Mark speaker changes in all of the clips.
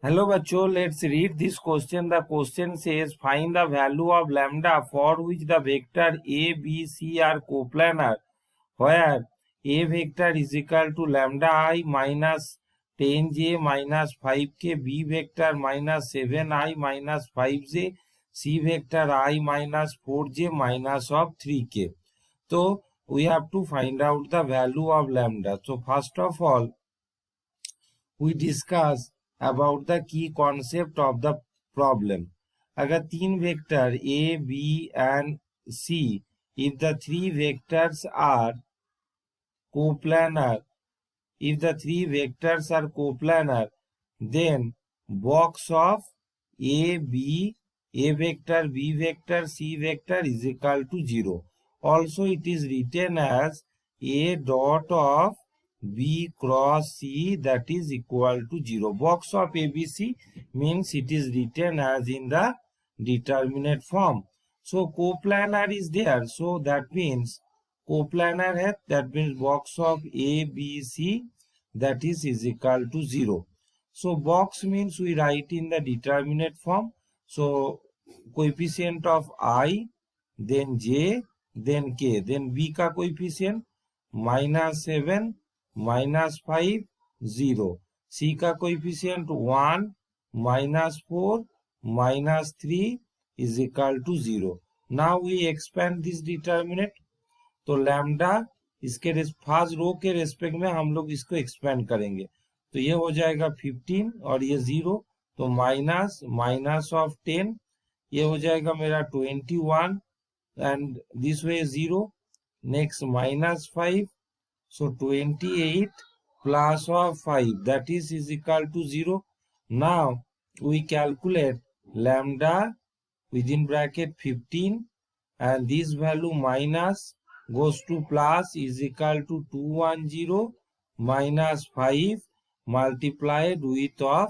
Speaker 1: Hello bachcho, let's read this question. The question says find the value of lambda for which the vector a, b, c are coplanar, where a vector is equal to lambda I minus 10j minus 5k, b vector minus 7i minus 5j, c vector I minus 4j minus of 3k. So we have to find out the value of lambda. So first of all, we discuss about the key concept of the problem. अगर तीन vector A, B and C, if the three vectors are coplanar, then box of A vector, B vector, C vector is equal to 0. Also it is written as A dot of B cross C, that is equal to 0. Box of ABC means it is written as in the determinate form. So coplanar is there. So that means coplanar है, that means box of ABC, that is equal to 0. So box means we write in the determinate form. So coefficient of I, then J, then K, then B का coefficient -7, -5, 0. C का coefficient 1, -4, -3 is equal to 0. Now we expand this determinate. तो lambda इसके first row के respect में हम लोग इसको expand करेंगे, तो ये हो जाएगा 15 और ये 0, तो माइनस ऑफ 10, ये हो जाएगा मेरा 21 and this way 0. Next -5, so 28 plus of 5, that is equal to 0. Now we calculate lambda within bracket 15, and this value minus goes to plus is equal to 210 minus 5 multiplied with of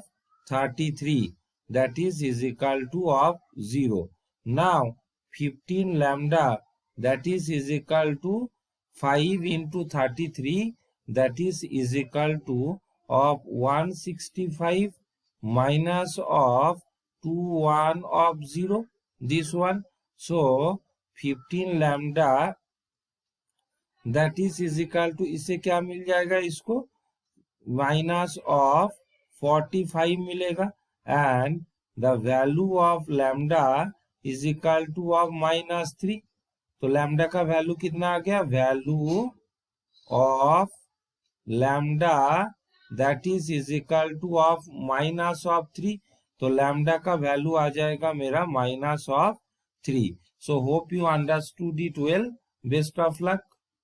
Speaker 1: 33, that is equal to of 0. Now 15 lambda, that is equal to 5 into 33, that is equal to of 165 minus of 21 of 0, this one. So 15 lambda, that is equal to, इससे क्या मिल जाएगा, इसको minus of 45 मिलेगा, and the value of lambda is equal two of -3. तो lambda का value कितना आ गया, value of lambda that is equal two of -3. तो लैम्डा का वैल्यू आ जाएगा मेरा -3. So hope you understood it well. Best of luck.